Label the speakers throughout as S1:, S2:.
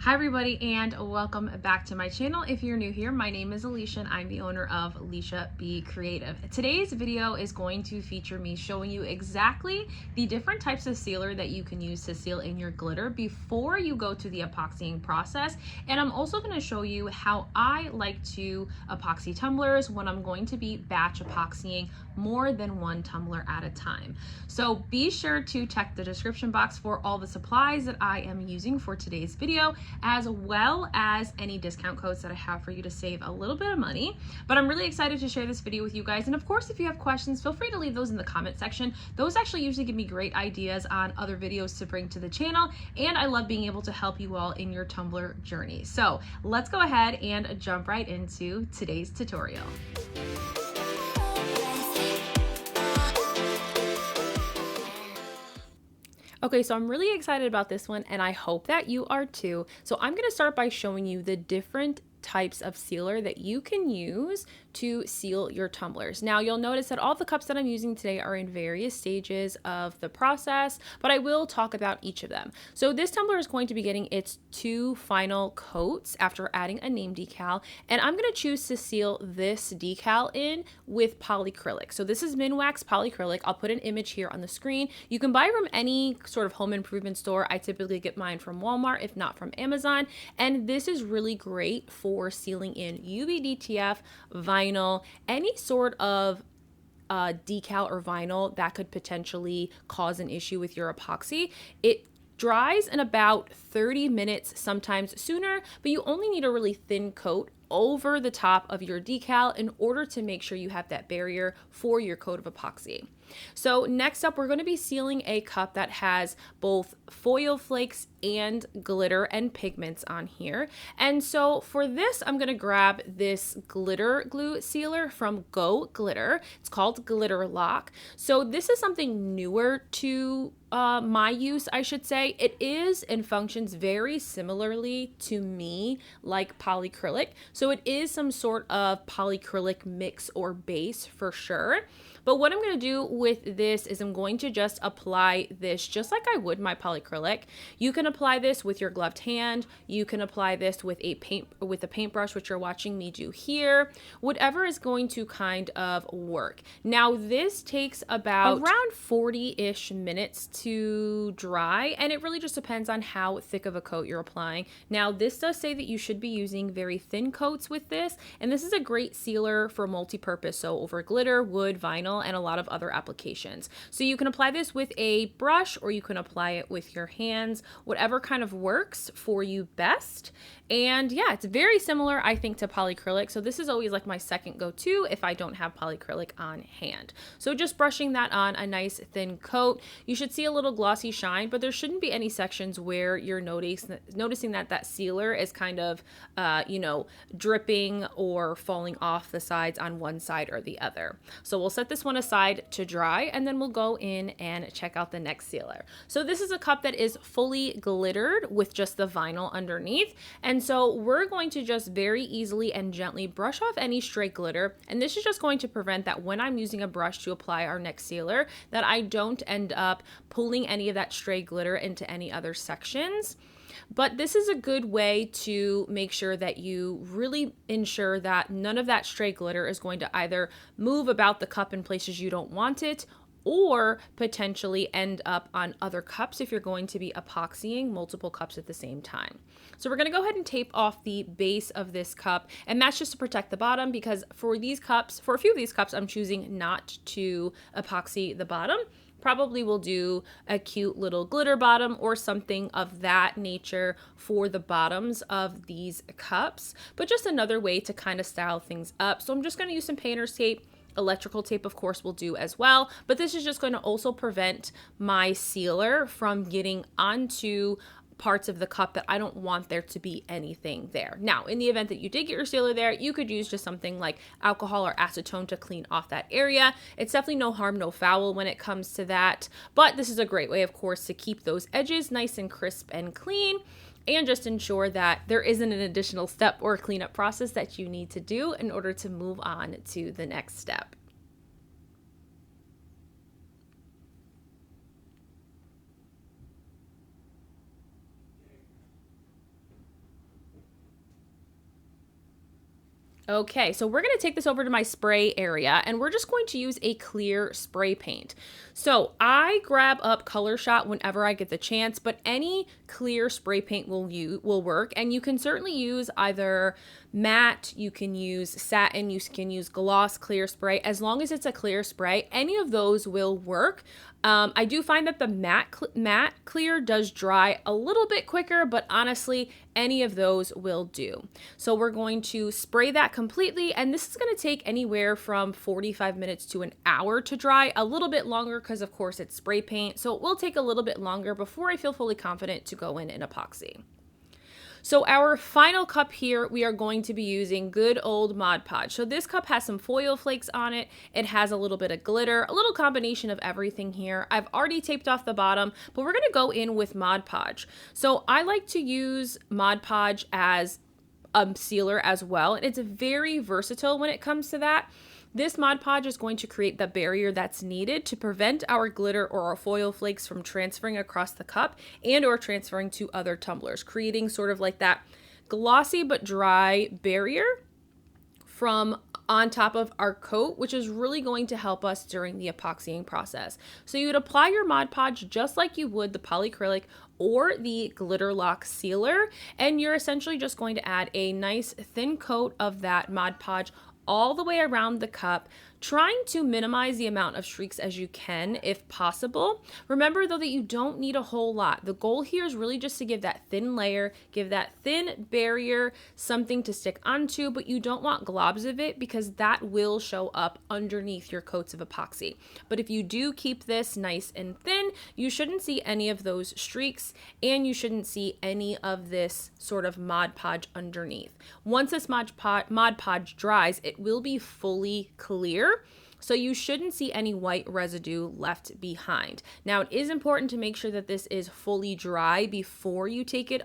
S1: Hi everybody and welcome back to my channel. If you're new here, my name is Alicia and I'm the owner of Alicia Be Creative. Today's video is going to feature me showing you exactly the different types of sealer that you can use to seal in your glitter before you go to the epoxying process. And I'm also going to show you how I like to epoxy tumblers when I'm going to be batch epoxying more than one tumbler at a time. So be sure to check the description box for all the supplies that I am using for today's video, as well as any discount codes that I have for you to save a little bit of money. But I'm really excited to share this video with you guys. And of course, if you have questions, feel free to leave those in the comment section. Those actually usually give me great ideas on other videos to bring to the channel. And I love being able to help you all in your tumbler journey. So let's go ahead and jump right into today's tutorial. Okay, so I'm really excited about this one and I hope that you are too. So I'm going to start by showing you the different types of sealer that you can use to seal your tumblers. Now you'll notice that all the cups that I'm using today are in various stages of the process, but I will talk about each of them. So this tumbler is going to be getting its 2 final coats after adding a name decal, and I'm going to choose to seal this decal in with polycrylic. So this is Minwax polycrylic. I'll put an image here on the screen. You can buy from any sort of home improvement store. I typically get mine from Walmart, if not from Amazon, and this is really great for sealing in UV-DTF, vinyl, any sort of decal or vinyl that could potentially cause an issue with your epoxy. It dries in about 30 minutes, sometimes sooner, but you only need a really thin coat over the top of your decal in order to make sure you have that barrier for your coat of epoxy. So next up, we're going to be sealing a cup that has both foil flakes and glitter and pigments on here. And so for this, I'm going to grab this glitter glue sealer from Geaux Glitter. It's called Glitter Lock. So this is something newer to my use, I should say. It is and functions very similarly to me like polycrylic. So it is some sort of polycrylic mix or base for sure. But what I'm going to do with this is I'm going to just apply this just like I would my polycrylic. You can apply this with your gloved hand. You can apply this with a paintbrush, which you're watching me do here. Whatever is going to kind of work. Now this takes about around 40-ish minutes to dry, and it really just depends on how thick of a coat you're applying. Now this does say that you should be using very thin coats with this, and this is a great sealer for multi-purpose, so over glitter, wood, vinyl, and a lot of other applications. So you can apply this with a brush or you can apply it with your hands, whatever kind of works for you best. And yeah, it's very similar, I think, to polycrylic. So this is always like my second go-to if I don't have polycrylic on hand. So just brushing that on a nice thin coat, you should see a little glossy shine, but there shouldn't be any sections where you're noticing that that sealer is kind of, dripping or falling off the sides on one side or the other. So we'll set this one aside to dry, and then we'll go in and check out the next sealer. So this is a cup that is fully glittered with just the vinyl underneath. And so we're going to just very easily and gently brush off any stray glitter. And this is just going to prevent that when I'm using a brush to apply our next sealer, that I don't end up pulling any of that stray glitter into any other sections. But this is a good way to make sure that you really ensure that none of that stray glitter is going to either move about the cup in places you don't want it, or potentially end up on other cups if you're going to be epoxying multiple cups at the same time. So we're going to go ahead and tape off the base of this cup, and that's just to protect the bottom, because for a few of these cups, I'm choosing not to epoxy the bottom. Probably will do a cute little glitter bottom or something of that nature for the bottoms of these cups, but just another way to kind of style things up. So I'm just going to use some painter's tape. Electrical tape, of course, will do as well, but this is just going to also prevent my sealer from getting onto parts of the cup that I don't want there to be anything there. Now, in the event that you did get your sealer there, you could use just something like alcohol or acetone to clean off that area. It's definitely no harm, no foul when it comes to that, but this is a great way, of course, to keep those edges nice and crisp and clean, and just ensure that there isn't an additional step or cleanup process that you need to do in order to move on to the next step. Okay, so we're going to take this over to my spray area and we're just going to use a clear spray paint. So I grab up Color Shot whenever I get the chance, but any clear spray paint will work. And you can certainly use either matte, you can use satin, you can use gloss clear spray. As long as it's a clear spray, any of those will work. I do find that the matte clear does dry a little bit quicker, but honestly, any of those will do. So we're going to spray that completely, and this is going to take anywhere from 45 minutes to an hour to dry, a little bit longer because of course it's spray paint, so it will take a little bit longer before I feel fully confident to go in epoxy. So our final cup here, we are going to be using good old Mod Podge. So this cup has some foil flakes on it. It has a little bit of glitter, a little combination of everything here. I've already taped off the bottom, but we're gonna go in with Mod Podge. So I like to use Mod Podge as a sealer as well. And it's very versatile when it comes to that. This Mod Podge is going to create the barrier that's needed to prevent our glitter or our foil flakes from transferring across the cup and or transferring to other tumblers, creating sort of like that glossy but dry barrier from on top of our coat, which is really going to help us during the epoxying process. So you would apply your Mod Podge just like you would the polycrylic or the glitter lock sealer, and you're essentially just going to add a nice thin coat of that Mod Podge all the way around the cup, trying to minimize the amount of streaks as you can if possible. Remember though that you don't need a whole lot. The goal here is really just to give that thin layer, give that thin barrier something to stick onto, but you don't want globs of it because that will show up underneath your coats of epoxy. But if you do keep this nice and thin, you shouldn't see any of those streaks and you shouldn't see any of this sort of Mod Podge underneath. Once this Mod Podge dries, it will be fully clear. So you shouldn't see any white residue left behind. Now it is important to make sure that this is fully dry before you take it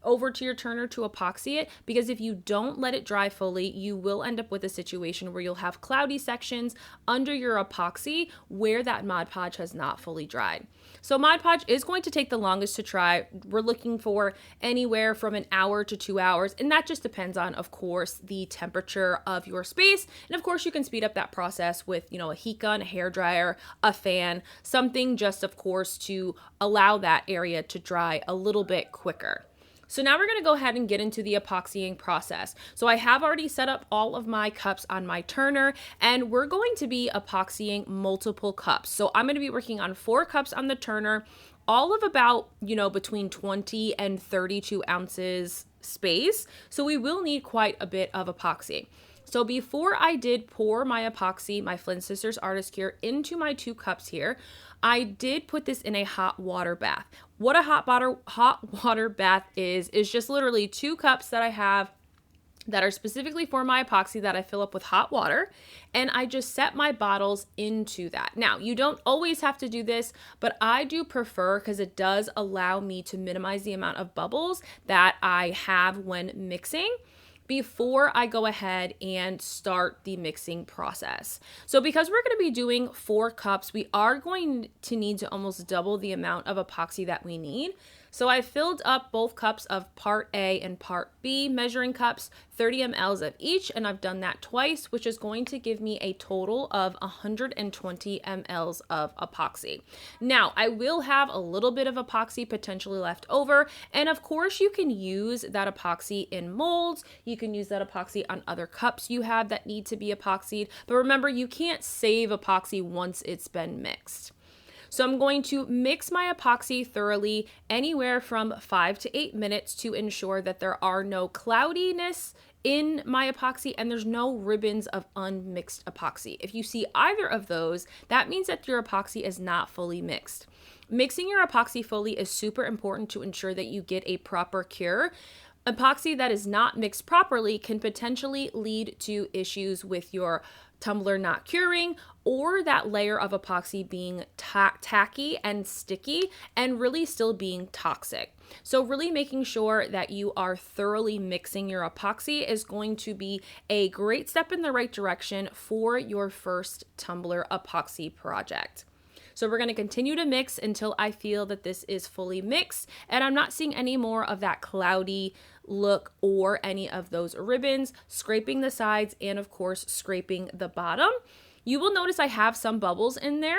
S1: over to your turner to epoxy it, because if you don't let it dry fully, you will end up with a situation where you'll have cloudy sections under your epoxy where that Mod Podge has not fully dried. So Mod Podge is going to take the longest to dry. We're looking for anywhere from an hour to 2 hours, and that just depends on, of course, the temperature of your space. And of course, you can speed up that process with, a heat gun, a hair dryer, a fan, something just, of course, to allow that area to dry a little bit quicker. So now we're going to go ahead and get into the epoxying process. So I have already set up all of my cups on my turner, and we're going to be epoxying multiple cups. So I'm going to be working on 4 cups on the turner, all of about, between 20 and 32 ounces space. So we will need quite a bit of epoxy. So before I did pour my epoxy, my Flint Sisters Artist Cure, into my 2 cups here, I did put this in a hot water bath. What a hot water bath is just literally 2 cups that I have that are specifically for my epoxy that I fill up with hot water, and I just set my bottles into that. Now, you don't always have to do this, but I do prefer because it does allow me to minimize the amount of bubbles that I have when mixing before I go ahead and start the mixing process. So because we're going to be doing 4 cups, we are going to need to almost double the amount of epoxy that we need. So I filled up both cups of part A and part B measuring cups, 30 mLs of each, and I've done that twice, which is going to give me a total of 120 mLs of epoxy. Now, I will have a little bit of epoxy potentially left over, and of course you can use that epoxy in molds, you can use that epoxy on other cups you have that need to be epoxied, but remember, you can't save epoxy once it's been mixed. So I'm going to mix my epoxy thoroughly, anywhere from 5 to 8 minutes, to ensure that there are no cloudiness in my epoxy and there's no ribbons of unmixed epoxy. If you see either of those, that means that your epoxy is not fully mixed. Mixing your epoxy fully is super important to ensure that you get a proper cure. Epoxy that is not mixed properly can potentially lead to issues with your tumbler not curing, or that layer of epoxy being tacky and sticky and really still being toxic. So really making sure that you are thoroughly mixing your epoxy is going to be a great step in the right direction for your first tumbler epoxy project. So we're going to continue to mix until I feel that this is fully mixed and I'm not seeing any more of that cloudy look or any of those ribbons, scraping the sides and of course scraping the bottom. You will notice I have some bubbles in there,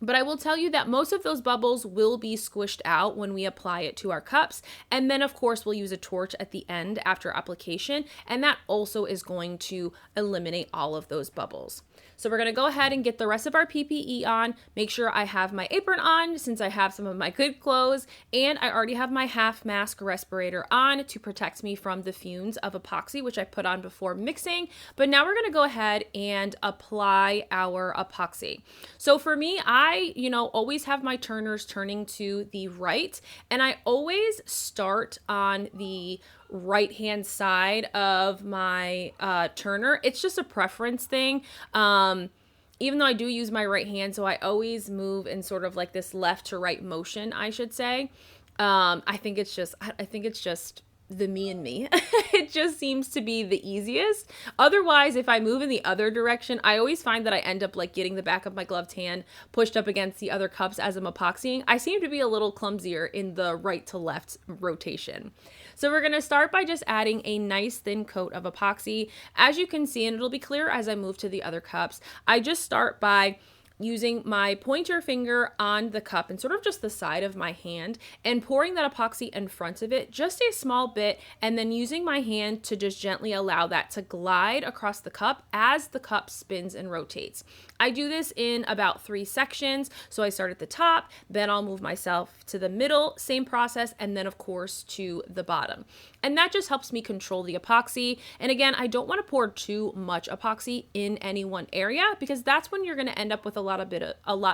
S1: but I will tell you that most of those bubbles will be squished out when we apply it to our cups. And then of course we'll use a torch at the end after application, and that also is going to eliminate all of those bubbles. So we're gonna go ahead and get the rest of our PPE on, make sure I have my apron on since I have some of my good clothes, and I already have my half mask respirator on to protect me from the fumes of epoxy, which I put on before mixing. But now we're gonna go ahead and apply our epoxy. So for me, I always have my turners turning to the right, and I always start on the right hand side of my turner. It's just a preference thing. Even though I do use my right hand, so I always move in sort of like this left to right motion, I should say. I think it's just the me and me. It just seems to be the easiest. Otherwise, if I move in the other direction, I always find that I end up like getting the back of my gloved hand pushed up against the other cups as I'm epoxying. I seem to be a little clumsier in the right to left rotation. So we're going to start by just adding a nice thin coat of epoxy. As you can see, and it'll be clear as I move to the other cups, I just start by using my pointer finger on the cup and sort of just the side of my hand and pouring that epoxy in front of it, just a small bit, and then using my hand to just gently allow that to glide across the cup as the cup spins and rotates. I do this in about 3 sections. So I start at the top, then I'll move myself to the middle, same process, and then of course to the bottom. And that just helps me control the epoxy. And again, I don't want to pour too much epoxy in any one area because that's when you're going to end up with a lot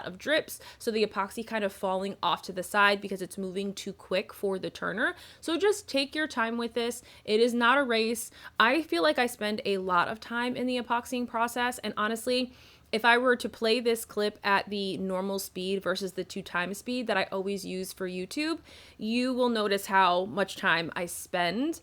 S1: of drips. So the epoxy kind of falling off to the side because it's moving too quick for the turner. So just take your time with this. It is not a race. I feel like I spend a lot of time in the epoxying process, and honestly, if I were to play this clip at the normal speed versus the 2x speed that I always use for YouTube, you will notice how much time I spend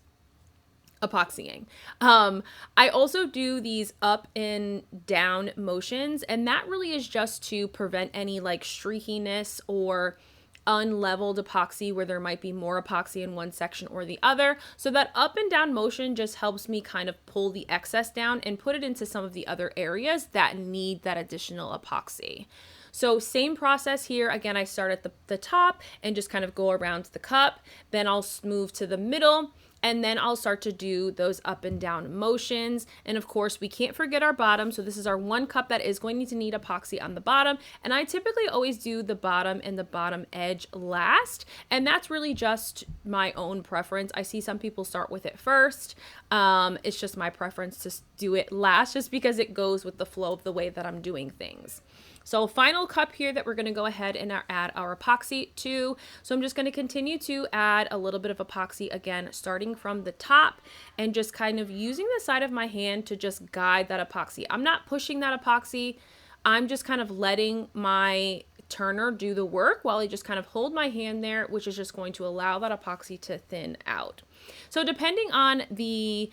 S1: epoxying. I also do these up and down motions, and that really is just to prevent any like streakiness or unleveled epoxy where there might be more epoxy in one section or the other. So that up and down motion just helps me kind of pull the excess down and put it into some of the other areas that need that additional epoxy. So same process here. Again, I start at the top and just kind of go around the cup. Then I'll move to the middle, and then I'll start to do those up and down motions. And of course, we can't forget our bottom. So this is our one cup that is going to need epoxy on the bottom. And I typically always do the bottom and the bottom edge last. And that's really just my own preference. I see some people start with it first. It's just my preference to do it last just because it goes with the flow of the way that I'm doing things. So final cup here that we're going to go ahead and add our epoxy to. So I'm just going to continue to add a little bit of epoxy again, starting from the top and just kind of using the side of my hand to just guide that epoxy. I'm not pushing that epoxy. I'm just kind of letting my turner do the work while I just kind of hold my hand there, which is just going to allow that epoxy to thin out. So depending on the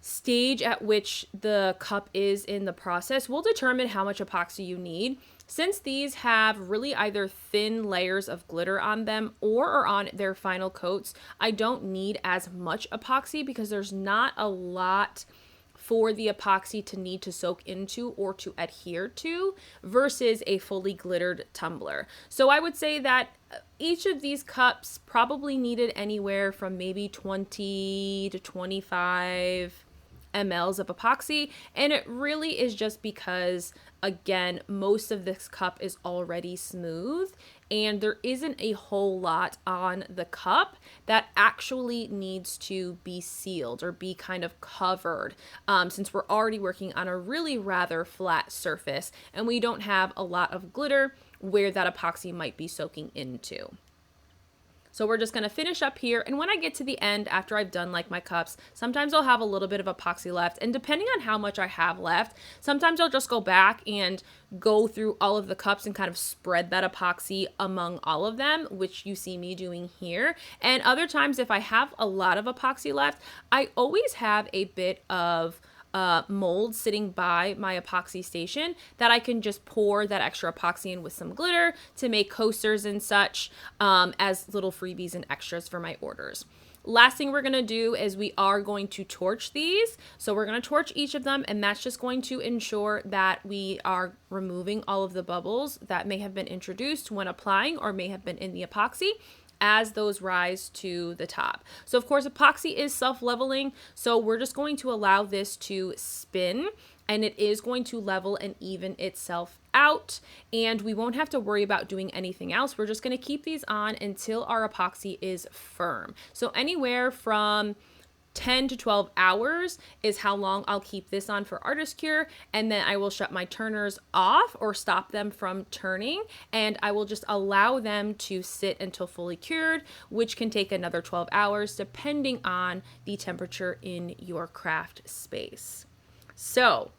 S1: stage at which the cup is in the process will determine how much epoxy you need. Since these have really either thin layers of glitter on them or are on their final coats, I don't need as much epoxy because there's not a lot for the epoxy to need to soak into or to adhere to versus a fully glittered tumbler. So I would say that each of these cups probably needed anywhere from maybe 20 to 25 mLs of epoxy, and it really is just because, again, most of this cup is already smooth and there isn't a whole lot on the cup that actually needs to be sealed or be kind of covered, since we're already working on a really rather flat surface and we don't have a lot of glitter where that epoxy might be soaking into. So we're just going to finish up here, and when I get to the end after I've done like my cups, sometimes I'll have a little bit of epoxy left, and depending on how much I have left, sometimes I'll just go back and go through all of the cups and kind of spread that epoxy among all of them, which you see me doing here. And other times, if I have a lot of epoxy left, I always have a bit of mold sitting by my epoxy station that I can just pour that extra epoxy in with some glitter to make coasters and such, as little freebies and extras for my orders. Last thing we're going to do is we are going to torch these. So we're going to torch each of them, and that's just going to ensure that we are removing all of the bubbles that may have been introduced when applying or may have been in the epoxy as those rise to the top. So of course, epoxy is self-leveling, so we're just going to allow this to spin, and it is going to level and even itself out, and we won't have to worry about doing anything else. We're just going to keep these on until our epoxy is firm. So anywhere from 10 to 12 hours is how long I'll keep this on for artist cure, and then I will shut my turners off or stop them from turning, and I will just allow them to sit until fully cured, which can take another 12 hours depending on the temperature in your craft space. So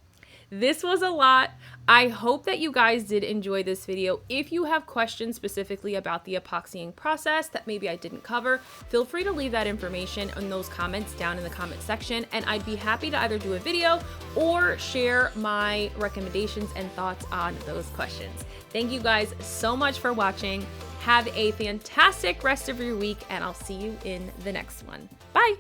S1: this was a lot. I hope that you guys did enjoy this video. If you have questions specifically about the epoxying process that maybe I didn't cover, feel free to leave that information in those comments down in the comment section, and I'd be happy to either do a video or share my recommendations and thoughts on those questions. Thank you guys so much for watching. Have a fantastic rest of your week, and I'll see you in the next one. Bye!